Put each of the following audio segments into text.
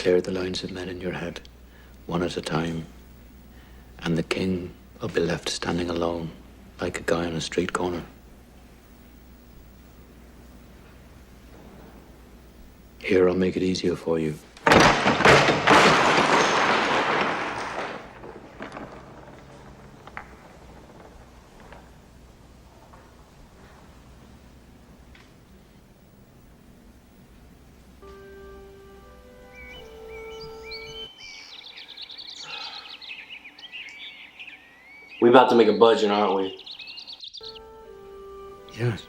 clear the lines of men in your head, one at a time, and the king will be left standing alone, like a guy on a street corner. Here, I'll make it easier for you. We about to make a budget, aren't we? Yes.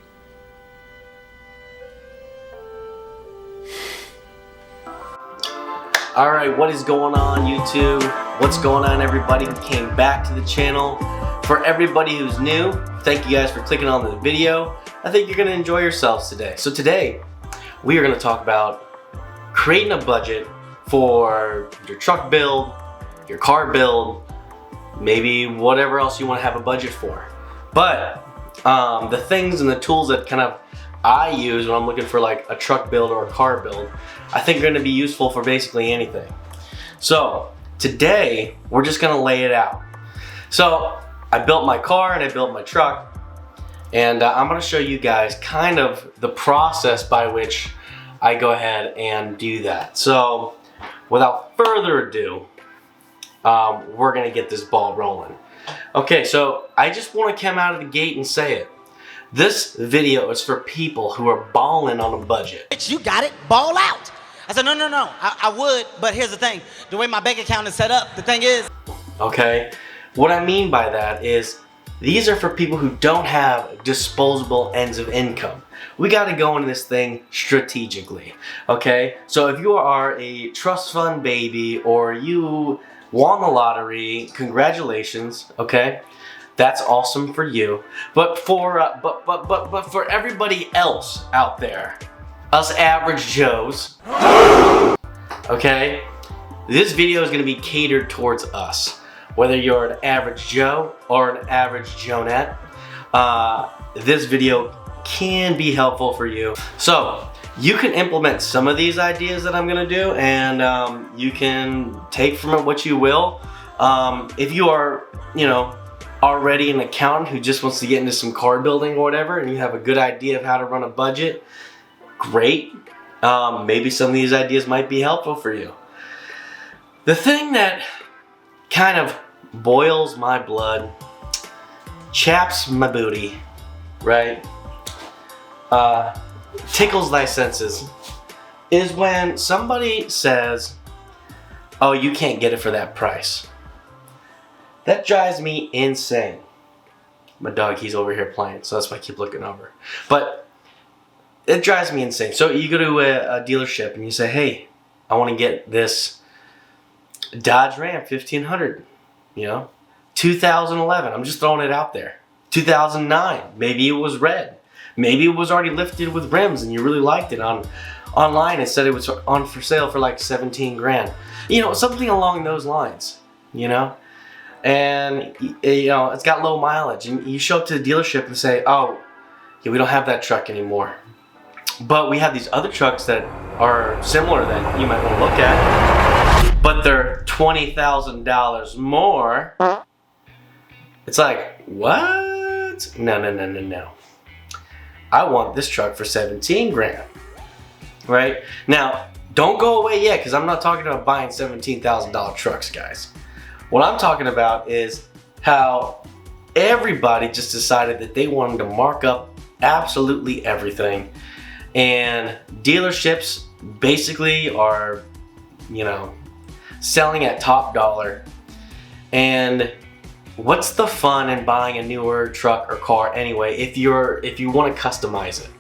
Alright, what is going on, YouTube? What's going on, everybody who came back to the channel? For everybody who's new, thank you guys for clicking on the video. I think you're going to enjoy yourselves today. So today, we are going to talk about creating a budget for your truck build, your car build, maybe whatever else you want to have a budget for. But the things and the tools that kind of I use when I'm looking for like a truck build or a car build, I think are going to be useful for basically anything. So today we're just going to lay it out. So I built my car and I built my truck, and I'm going to show you guys kind of the process by which I go ahead and do that. So without further ado, we're gonna get this ball rolling. Okay, so I just want to come out of the gate and say it. This video is for people who are balling on a budget. You got it, ball out. I said, no, I would, but here's the thing. The way my bank account is set up, the thing is. Okay, what I mean by that is these are for people who don't have disposable ends of income. We got to go into this thing strategically, okay? So if you are a trust fund baby or you won the lottery, congratulations, okay? That's awesome for you. But for but for everybody else out there, us average Joes, okay? This video is going to be catered towards us. Whether you're an average Joe or an average Jonette, this video can be helpful for you. So you can implement some of these ideas that I'm gonna do, and you can take from it what you will. If you are, already an accountant who just wants to get into some car building or whatever, and you have a good idea of how to run a budget, great. Maybe some of these ideas might be helpful for you. The thing that kind of boils my blood, chaps my booty, right? Tickles thy senses, is when somebody says, oh, you can't get it for that price. That drives me insane. My dog, he's over here playing, so that's why I keep looking over. But it drives me insane. So you go to a dealership and you say, hey, I want to get this Dodge Ram 1500, 2011, I'm just throwing it out there. 2009, maybe it was red. Maybe it was already lifted with rims and you really liked it online and said it was on for sale for like 17 grand. Something along those lines, And, it's got low mileage. And you show up to the dealership and say, oh, yeah, we don't have that truck anymore. But we have these other trucks that are similar that you might want to look at. But they're $20,000 more. It's like, what? No. I want this truck for 17 grand, right? Now, don't go away yet, because I'm not talking about buying $17,000 trucks, guys. What I'm talking about is how everybody just decided that they wanted to mark up absolutely everything. And dealerships basically are, selling at top dollar. And what's the fun in buying a newer truck or car anyway if you want to customize it,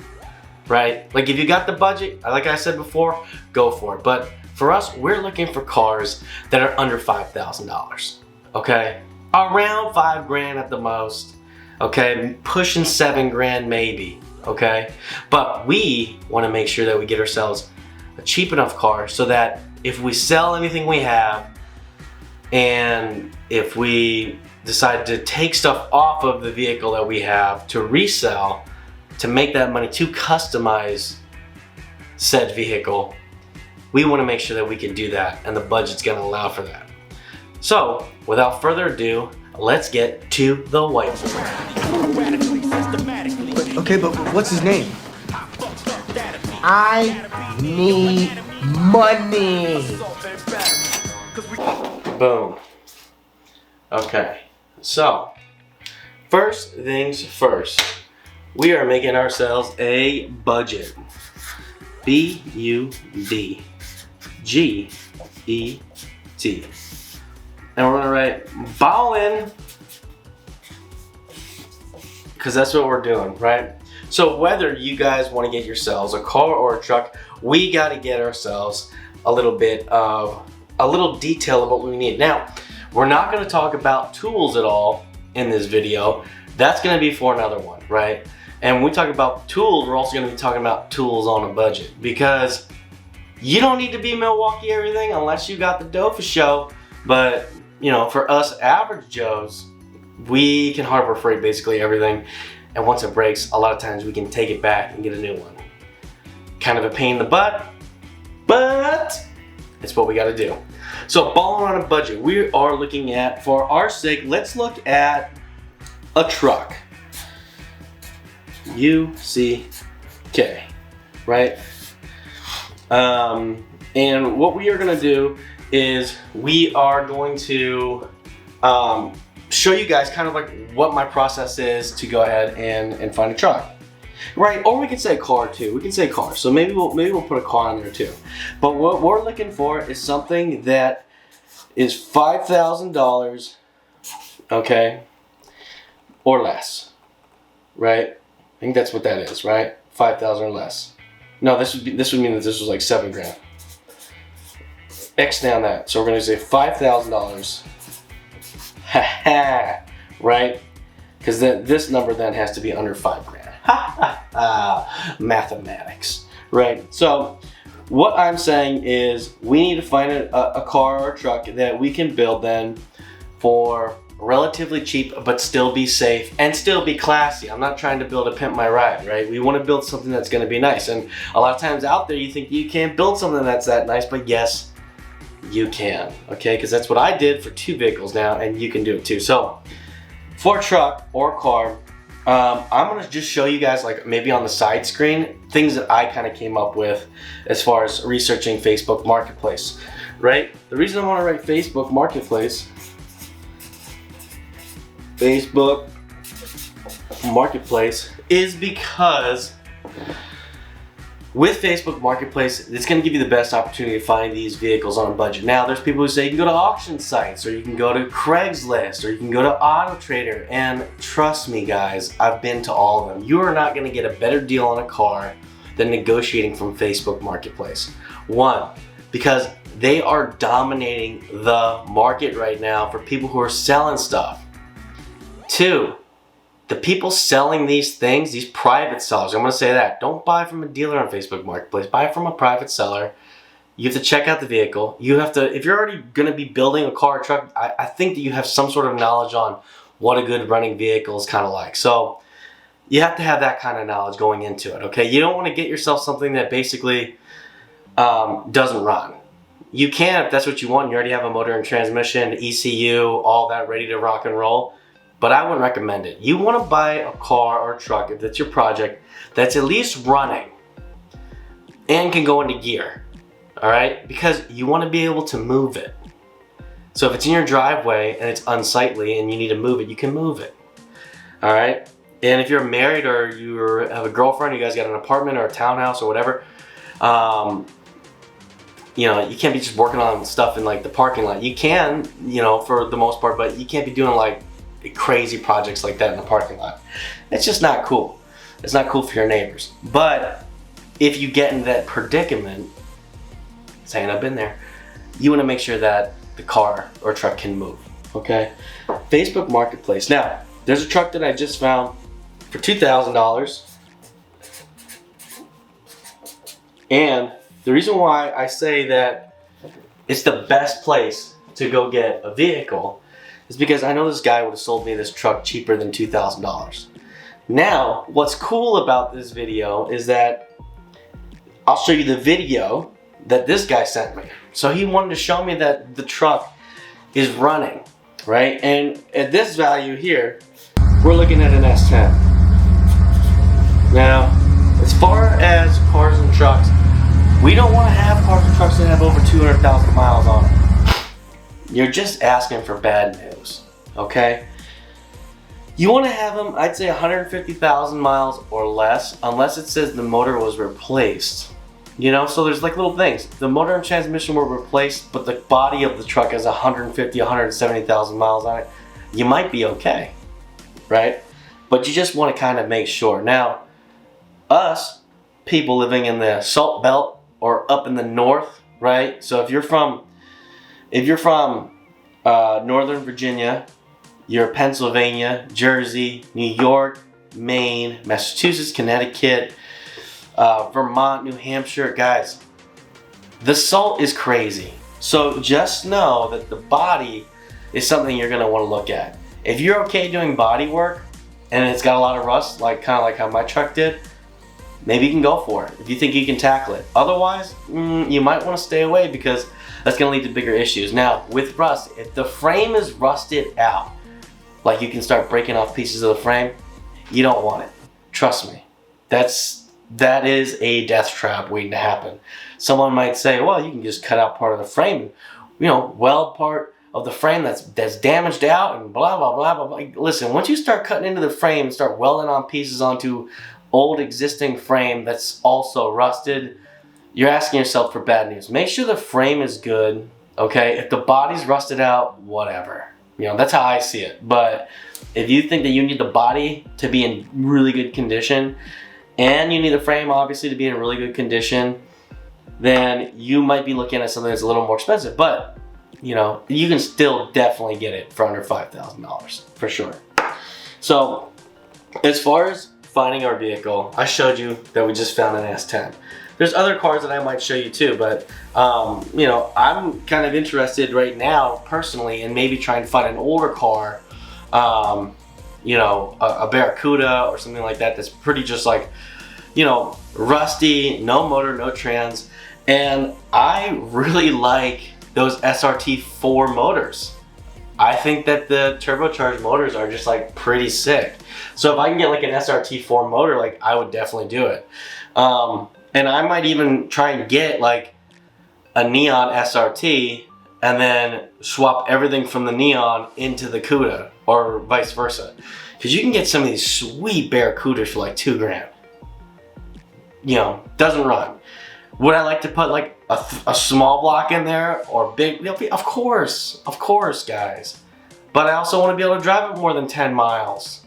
right? Like if you got the budget, like I said before, go for it. But for us, we're looking for cars that are under $5,000, okay? Around 5 grand at the most, okay? Pushing 7 grand maybe, okay? But we want to make sure that we get ourselves a cheap enough car so that if we sell anything we have, and if we decide to take stuff off of the vehicle that we have to resell, to make that money to customize said vehicle, we want to make sure that we can do that, and the budget's going to allow for that. So, without further ado, let's get to the whiteboard. Okay, but what's his name? I need money. Boom. Okay, so first things first, we are making ourselves a budget. B-U-D-G-E-T. And we're gonna write Ballin, because that's what we're doing, right? So whether you guys want to get yourselves a car or a truck, we got to get ourselves a little detail of what we need. Now, we're not going to talk about tools at all in this video. That's going to be for another one, right? And when we talk about tools, we're also going to be talking about tools on a budget, because you don't need to be Milwaukee everything unless you got the dough for show. But, you know, for us average Joes, we can Harbor Freight basically everything. And once it breaks, a lot of times we can take it back and get a new one. Kind of a pain in the butt, but it's what we got to do. So, balling on a budget, we are looking at, for our sake, let's look at a truck. U-C-K, right? And what we are going to do is we are going to show you guys kind of like what my process is to go ahead and find a truck, right? Or we could say car too. We can say car. So maybe we'll put a car on there too. But what we're looking for is something that is $5,000, okay, or less, right? I think that's what that is, right? 5,000 or less. No, this would mean that this was like $7,000. X down that. So we're gonna say $5,000. Right? Because then this number then has to be under $5,000. Mathematics, right? So what I'm saying is we need to find a car or a truck that we can build then for relatively cheap, but still be safe and still be classy. I'm not trying to build a Pimp My Ride, right? We want to build something that's going to be nice. And a lot of times out there you think you can't build something that's that nice, but yes, you can, okay? Because that's what I did for 2 vehicles now, and you can do it too. So for a truck or a car, I'm gonna just show you guys, like maybe on the side screen, things that I kind of came up with as far as researching Facebook Marketplace, right? The reason I want to write Facebook Marketplace is because with Facebook Marketplace, it's going to give you the best opportunity to find these vehicles on a budget. Now, there's people who say you can go to auction sites, or you can go to Craigslist, or you can go to Auto Trader, and trust me guys, I've been to all of them. You are not going to get a better deal on a car than negotiating from Facebook Marketplace. 1, because they are dominating the market right now for people who are selling stuff. 2, the people selling these things, these private sellers, I'm going to say that, don't buy from a dealer on Facebook Marketplace, buy from a private seller. You have to check out the vehicle. You have to, if you're already going to be building a car or truck, I think that you have some sort of knowledge on what a good running vehicle is kind of like. So you have to have that kind of knowledge going into it, okay? You don't want to get yourself something that basically doesn't run. You can if that's what you want. You already have a motor and transmission, ECU, all that ready to rock and roll. But I wouldn't recommend it. You want to buy a car or a truck, if that's your project, that's at least running and can go into gear, all right? Because you want to be able to move it. So if it's in your driveway and it's unsightly and you need to move it, you can move it, all right? And if you're married or you have a girlfriend, you guys got an apartment or a townhouse or whatever, you know, you can't be just working on stuff in like the parking lot. You can, you know, for the most part, but you can't be doing like crazy projects like that in the parking lot. It's just not cool. It's not cool for your neighbors. But if you get in that predicament, saying I've been there, you want to make sure that the car or truck can move, okay? Facebook Marketplace. Now, there's a truck that I just found for $2,000. And the reason why I say that it's the best place to go get a vehicle is because I know this guy would have sold me this truck cheaper than $2,000. Now, what's cool about this video is that I'll show you the video that this guy sent me. So he wanted to show me that the truck is running, right? And at this value here, we're looking at an S10. Now, as far as cars and trucks, we don't want to have cars and trucks that have over 200,000 miles on them. You're just asking for bad news, okay? You want to have them, I'd say 150,000 miles or less, unless it says the motor was replaced. You know, so there's like little things. The motor and transmission were replaced, but the body of the truck has 150, 170,000 miles on it. You might be okay, right? But you just want to kind of make sure. Now, us, people living in the Salt Belt or up in the north, right? So if you're from Northern Virginia, you're Pennsylvania, Jersey, New York, Maine, Massachusetts, Connecticut, Vermont, New Hampshire, guys, the salt is crazy. So just know that the body is something you're gonna want to look at. If you're okay doing body work and it's got a lot of rust, like kind of like how my truck did, maybe you can go for it if you think you can tackle it. Otherwise, you might want to stay away because that's gonna lead to bigger issues. Now, with rust, if the frame is rusted out, like you can start breaking off pieces of the frame, you don't want it. Trust me. That is a death trap waiting to happen. Someone might say, well, you can just cut out part of the frame, you know, weld part of the frame that's damaged out and blah, blah, blah, blah, blah. Listen, once you start cutting into the frame and start welding on pieces onto old existing frame that's also rusted, you're asking yourself for bad news. Make sure the frame is good, okay? If the body's rusted out, whatever. You know, that's how I see it. But if you think that you need the body to be in really good condition, and you need the frame obviously to be in really good condition, then you might be looking at something that's a little more expensive. But, you know, you can still definitely get it for under $5,000 for sure. So, as far as finding our vehicle, I showed you that we just found an S10. There's other cars that I might show you too, but you know, I'm kind of interested right now personally in maybe trying to find an older car, you know, a Barracuda or something like that that's pretty just like, you know, rusty, no motor, no trans. And I really like those SRT4 motors. I think that the turbocharged motors are just like pretty sick. So if I can get like an SRT4 motor, like I would definitely do it. And I might even try and get like a Neon SRT and then swap everything from the Neon into the Cuda or vice versa. Because you can get some of these sweet Barracudas for like $2,000. You know, doesn't run. Would I like to put like a small block in there or big? Of course, guys. But I also want to be able to drive it more than 10 miles,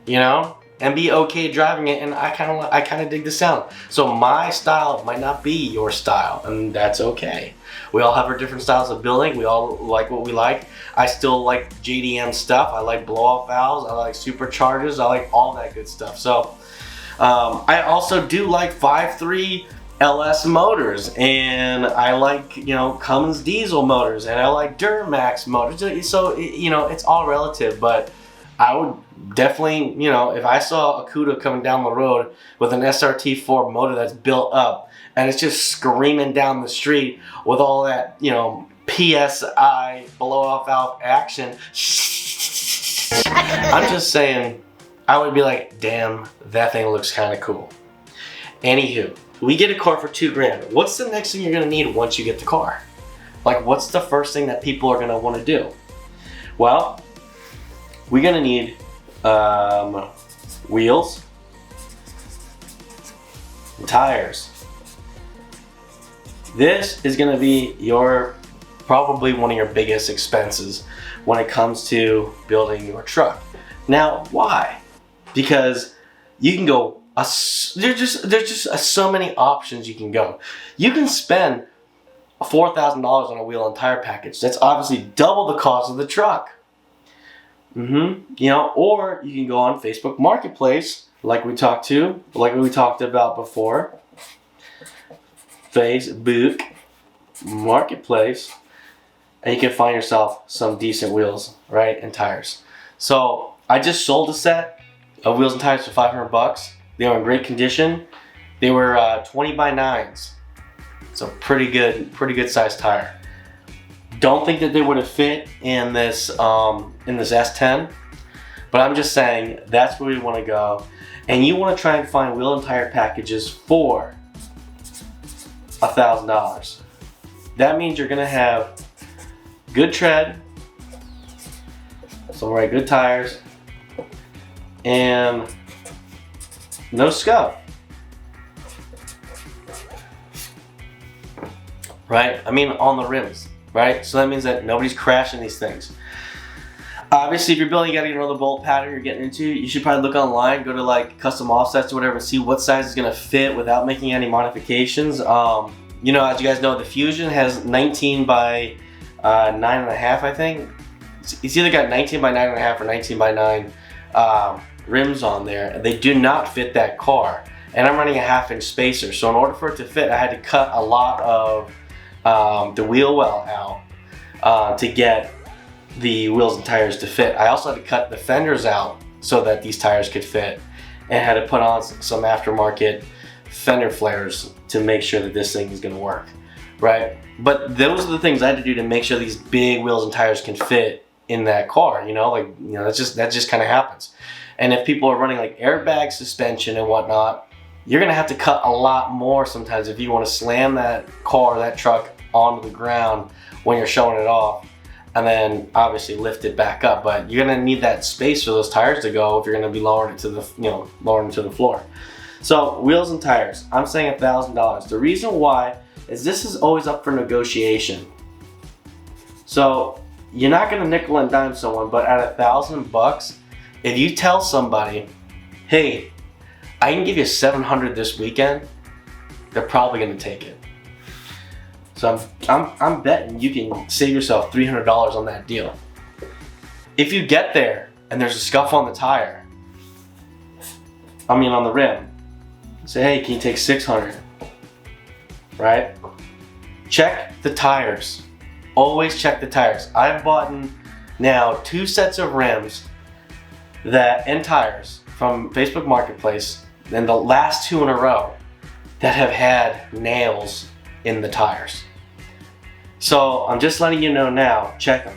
you know, and be okay driving it. And I kind of dig the sound. So my style might not be your style, and that's okay. We all have our different styles of building. We all like what we like. I still like JDM stuff. I like blow-off valves. I like superchargers. I like all that good stuff. So I also do like 5.3 LS motors, and I like, you know, Cummins diesel motors, and I like Duramax motors. So, you know, it's all relative, but I would definitely, you know, if I saw a Cuda coming down the road with an SRT4 motor that's built up and it's just screaming down the street with all that, you know, PSI blow-off valve action, I'm just saying, I would be like, damn, that thing looks kind of cool. Anywho, we get a car for $2,000. What's the next thing you're gonna need once you get the car? Like, what's the first thing that people are gonna want to do? Well, we're gonna need wheels, and tires. This is gonna be probably one of your biggest expenses when it comes to building your truck. Now, why? Because you can go. There's just so many options you can go. You can spend $4,000 on a wheel and tire package. That's obviously double the cost of the truck. You know, or you can go on Facebook Marketplace, like we talked about before. Facebook Marketplace, and you can find yourself some decent wheels, right, and tires. So I just sold a set of wheels and tires for $500. They were in great condition. They were 20 by 9s. It's a pretty good sized tire. Don't think that they would have fit in this S10, but I'm just saying that's where you want to go. And you want to try and find wheel and tire packages for $1,000. That means you're gonna have good tread, some good tires, and no scuff. Right? I mean, on the rims, right? So that means that nobody's crashing these things. Obviously, if you're building, you gotta get another bolt pattern you're getting into. You should probably look online, go to like custom offsets or whatever, and see what size is gonna fit without making any modifications. You know, as you guys know, the Fusion has 19 by 9.5, I think. It's either got 19 by 9.5 or 19 by 9 rims on there. They do not fit that car. And I'm running a 1/2-inch spacer. So in order for it to fit, I had to cut a lot of the wheel well out to get the wheels and tires to fit. I also had to cut the fenders out so that these tires could fit, and had to put on some aftermarket fender flares to make sure that this thing is going to work, right? But those are the things I had to do to make sure these big wheels and tires can fit in that car. You know, that just kind of happens. And if people are running like airbag suspension and whatnot, you're going to have to cut a lot more sometimes if you want to slam that car, that truck onto the ground when you're showing it off, and then obviously lift it back up. But you're gonna need that space for those tires to go if you're gonna be lowering it to the floor. So wheels and tires, I'm saying $1,000. The reason why is this is always up for negotiation. So you're not gonna nickel and dime someone, but at $1,000, if you tell somebody, hey, I can give you $700 this weekend, they're probably gonna take it. So I'm betting you can save yourself $300 on that deal. If you get there and there's a scuff on the tire, on the rim, say, hey, can you take $600? Right? Check the tires. Always check the tires. I've bought now 2 sets of rims and tires from Facebook Marketplace, and the last 2 in a row that have had nails in the tires. So I'm just letting you know now, check them.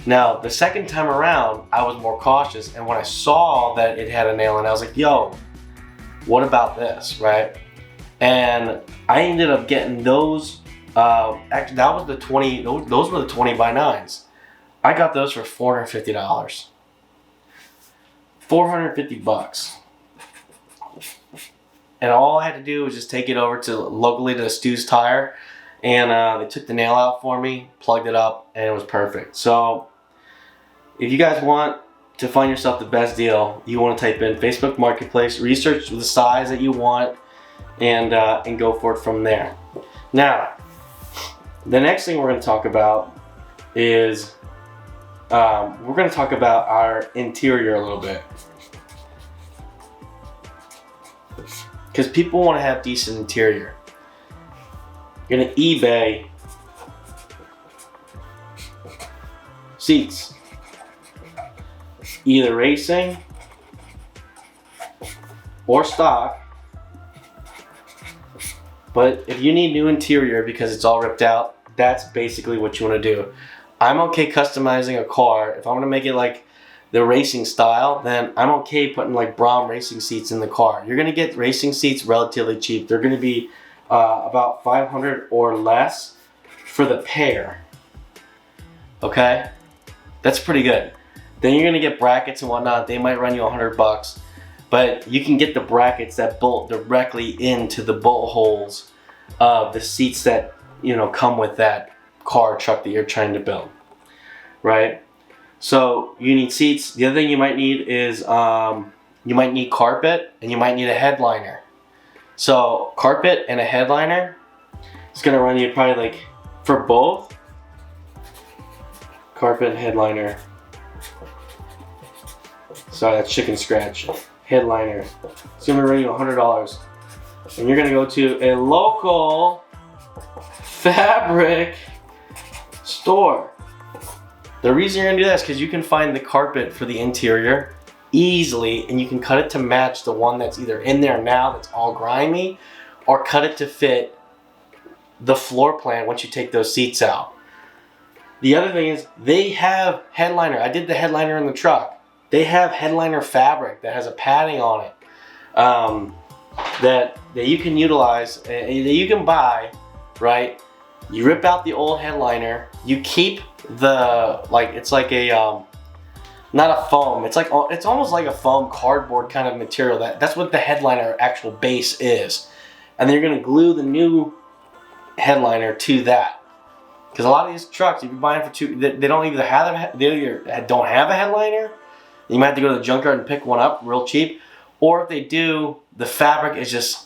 Now, the second time around, I was more cautious, and when I saw that it had a nail in it, I was like, yo, what about this, right? And I ended up getting those, actually that was the 20, those were the 20 by 9s. I got those for $450. $450. And all I had to do was just take it over to locally to Stu's Tire, and they took the nail out for me, plugged it up, and it was perfect. So if you guys want to find yourself the best deal, you want to type in Facebook Marketplace, research the size that you want, and go for it from there. Now, the next thing we're going to talk about is we're going to talk about our interior a little bit. Because people want to have decent interior. You're going to eBay seats. Either racing or stock. But if you need new interior because it's all ripped out, that's basically what you want to do. I'm okay customizing a car. If I'm going to make it like the racing style, then I'm okay putting like Braum racing seats in the car. You're going to get racing seats relatively cheap. They're going to be about $500 or less for the pair. Okay? That's pretty good. Then you're going to get brackets and whatnot. They might run you $100, but you can get the brackets that bolt directly into the bolt holes of the seats that, you know, come with that car or truck that you're trying to build, right? So you need seats. The other thing you might need is you might need carpet, and you might need a headliner. So carpet and a headliner, it's gonna run you probably like, for both, carpet and headliner. Sorry, that's chicken scratch. Headliner. It's gonna run you $100. And you're gonna go to a local fabric store. The reason you're gonna do that is because you can find the carpet for the interior easily, and you can cut it to match the one that's either in there now that's all grimy, or cut it to fit the floor plan once you take those seats out. The other thing is they have headliner. I did the headliner in the truck. They have headliner fabric that has a padding on it that you can utilize, that you can buy, right? You rip out the old headliner. You keep the, like, it's like a, not a foam. It's almost like a foam cardboard kind of material. That's what the headliner actual base is. And then you're gonna glue the new headliner to that. Because a lot of these trucks, if you're buying for two, they don't either don't have a headliner. You might have to go to the junkyard and pick one up real cheap. Or if they do, the fabric is just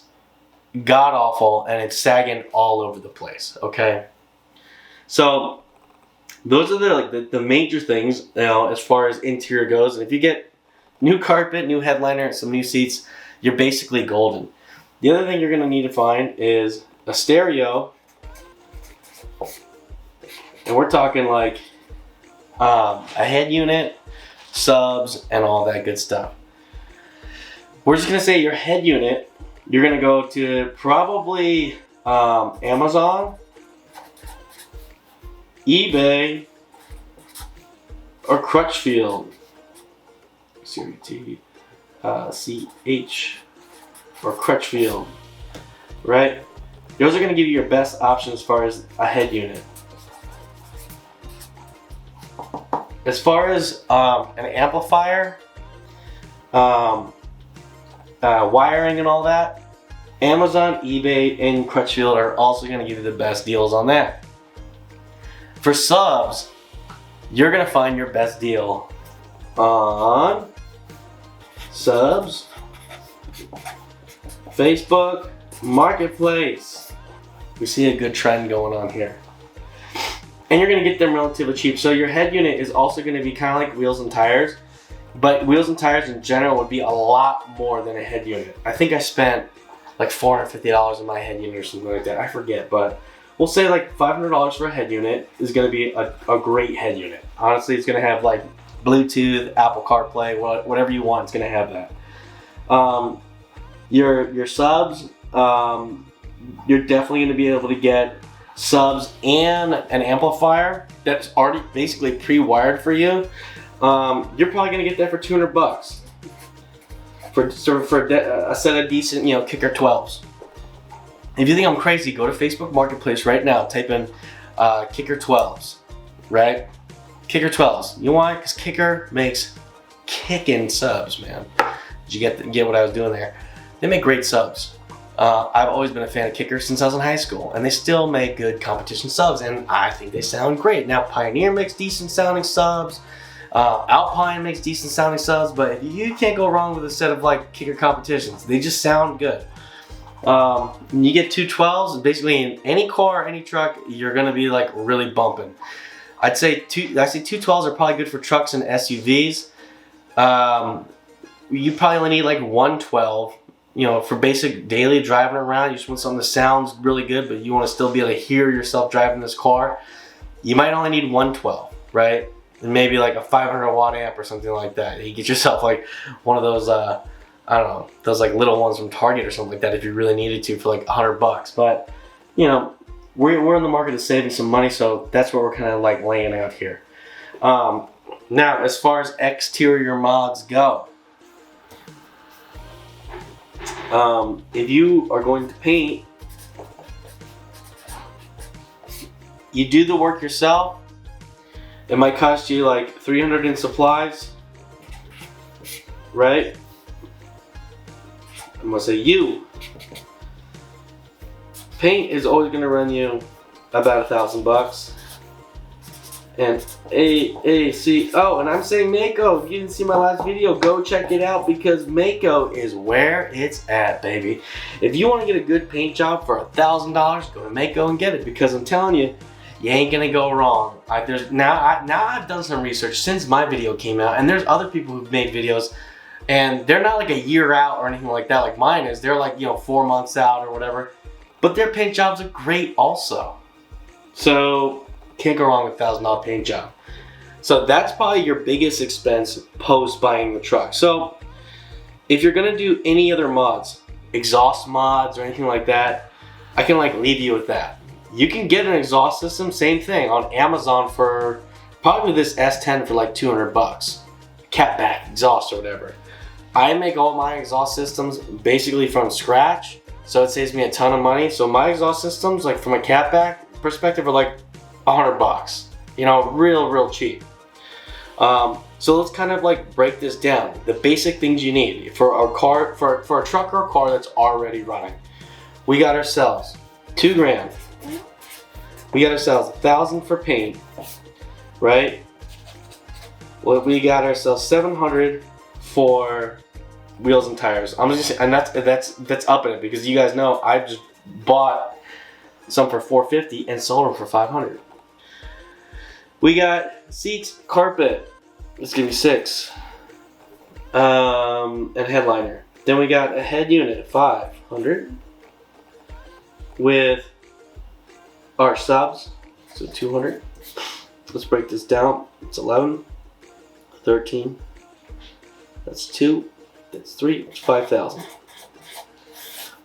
god awful and it's sagging all over the place. Okay, so those are the major things, you know, as far as interior goes. And if you get new carpet, new headliner, and some new seats, you're basically golden. The other thing you're gonna need to find is a stereo. And we're talking like a head unit, subs, and all that good stuff. We're just gonna say your head unit, you're gonna go to probably Amazon, eBay, or Crutchfield. C-H or Crutchfield, right? Those are gonna give you your best option as far as a head unit. As far as an amplifier, wiring and all that, Amazon, eBay, and Crutchfield are also going to give you the best deals on that. For subs, you're going to find your best deal on subs, Facebook, Marketplace. We see a good trend going on here. And you're going to get them relatively cheap. So your head unit is also going to be kind of like wheels and tires. But wheels and tires in general would be a lot more than a head unit. I think I spent like $450 on my head unit or something like that. I forget, but we'll say like $500 for a head unit is going to be a great head unit. Honestly, it's going to have like Bluetooth, Apple CarPlay, whatever you want. It's going to have that. Your subs, you're definitely going to be able to get subs and an amplifier that's already basically pre-wired for you. You're probably gonna get that for $200 for a set of decent, you know, Kicker 12s. If you think I'm crazy, go to Facebook Marketplace right now. Type in Kicker 12s, right? Kicker 12s. You know why? Because Kicker makes kicking subs, man. Did you get what I was doing there? They make great subs. I've always been a fan of Kicker since I was in high school, and they still make good competition subs, and I think they sound great. Now, Pioneer makes decent sounding subs, Alpine makes decent sounding subs, but you can't go wrong with a set of like Kicker competitions. They just sound good. You get 212s, basically in any car, any truck, you're gonna be like really bumping. I'd say 212s are probably good for trucks and SUVs. You probably only need like 112. You know, for basic daily driving around, you just want something that sounds really good, but you want to still be able to hear yourself driving this car. You might only need 112, right? And maybe like a 500 watt amp or something like that. You get yourself like one of those, I don't know, those like little ones from Target or something like that if you really needed to for like $100. But, you know, we're in the market of saving some money, so that's what we're kind of like laying out here. Now, as far as exterior mods go, if you are going to paint, you do the work yourself. It might cost you like $300 in supplies, right? I'm gonna say you. Paint is always gonna run you about $1,000. And oh, and I'm saying Mako. If you didn't see my last video, go check it out because Mako is where it's at, baby. If you want to get a good paint job for $1,000, go to Mako and get it because I'm telling you, you ain't gonna go wrong. Now I've done some research since my video came out, and there's other people who've made videos, and they're not like a year out or anything like that, like mine is. They're like, you know, 4 months out or whatever, but their paint jobs are great also. So can't go wrong with $1,000 paint job. So that's probably your biggest expense post buying the truck. So if you're gonna do any other mods, exhaust mods or anything like that, I can like leave you with that. You can get an exhaust system, same thing, on Amazon for probably this S10 for like 200 bucks. Catback exhaust or whatever. I make all my exhaust systems basically from scratch, so it saves me a ton of money. So my exhaust systems, like from a catback perspective, are like 100 bucks. You know, real cheap. So let's kind of like break this down. The basic things you need for a car, for a truck or a car that's already running. We got ourselves $2 grand. We got ourselves $1,000 for paint, right? Well, we got ourselves $700 for wheels and tires. I'm just, and that's upping it because you guys know I just bought some for $450 and sold them for $500. We got seats, carpet. Let's give you $6. And headliner. Then we got a head unit, $500. With our subs, so $200. Let's break this down. It's 11, 13. That's 2. That's 3. It's 5,000.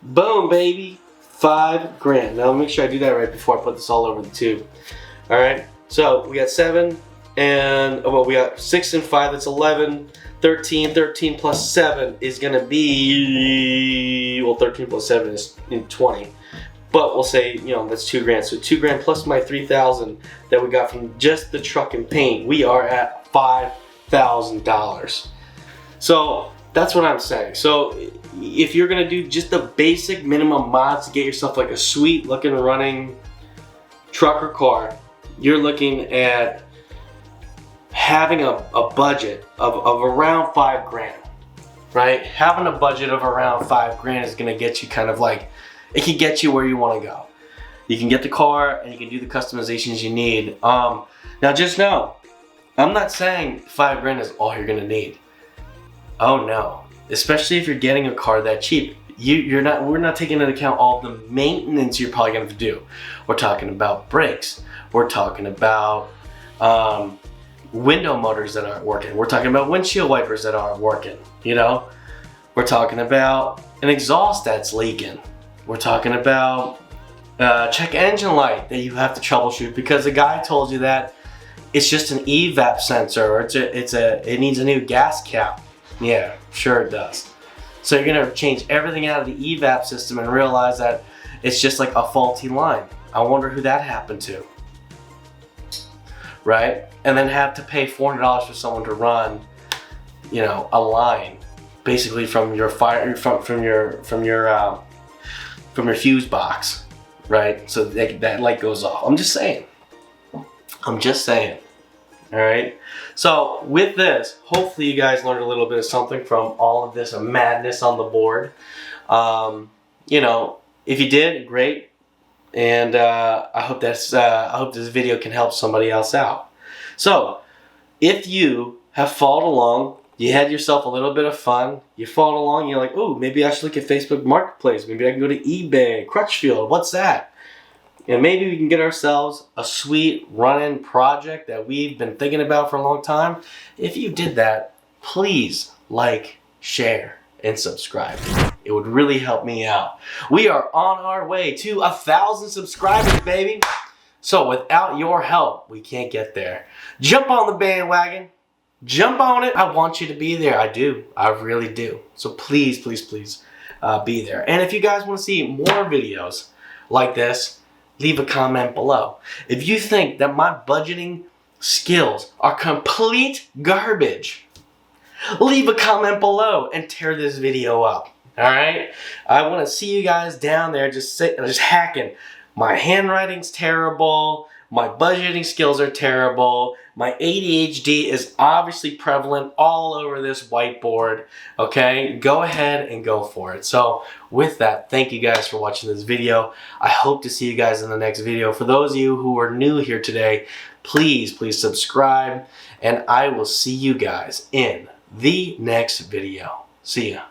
Boom, baby. $5 grand. Now make sure I do that right before I put this all over the tube. All right. So we got 7 and well, we got 6 and 5. That's 11. 13. 13 plus 7 is gonna be, well, 13 plus 7 is 20. But we'll say, you know, that's $2 grand. So $2 grand plus my 3,000 that we got from just the truck and paint. We are at $5,000. So that's what I'm saying. So if you're gonna do just the basic minimum mods to get yourself like a sweet looking running truck or car, you're looking at having a budget of around $5 grand, right? Having a budget of around $5 grand is gonna get you kind of like, it can get you where you want to go. You can get the car and you can do the customizations you need. Now just know, I'm not saying $5 grand is all you're gonna need. Oh no, especially if you're getting a car that cheap. We're not taking into account all the maintenance you're probably gonna have to do. We're talking about brakes. We're talking about window motors that aren't working. We're talking about windshield wipers that aren't working. You know, we're talking about an exhaust that's leaking. We're talking about check engine light that you have to troubleshoot because the guy told you that it's just an evap sensor or it needs a new gas cap. Yeah, sure it does. So you're gonna change everything out of the evap system and realize that it's just like a faulty line. I wonder who that happened to, right? And then have to pay $400 for someone to run, you know, a line, basically from your fire from your fuse box, right? So that light goes off. I'm just saying. All right. So with this, hopefully you guys learned a little bit of something from all of this madness on the board. You know, if you did, great. And I hope this video can help somebody else out. So if you have followed along, you had yourself a little bit of fun, you followed along, you're like, oh, maybe I should look at Facebook Marketplace. Maybe I can go to eBay, Crutchfield, what's that? And maybe we can get ourselves a sweet run-in project that we've been thinking about for a long time. If you did that, please like, share, and subscribe. It would really help me out. We are on our way to 1,000 subscribers, baby. So without your help, we can't get there. Jump on the bandwagon. Jump on it. I want you to be there. I do. I really do. So please, please, please be there. And if you guys want to see more videos like this, leave a comment below. If you think that my budgeting skills are complete garbage, leave a comment below and tear this video up. All right? I want to see you guys down there just hacking. My handwriting's terrible. My budgeting skills are terrible. My ADHD is obviously prevalent all over this whiteboard. Okay, go ahead and go for it. So with that, thank you guys for watching this video. I hope to see you guys in the next video. For those of you who are new here today, please subscribe. And I will see you guys in the next video. See ya.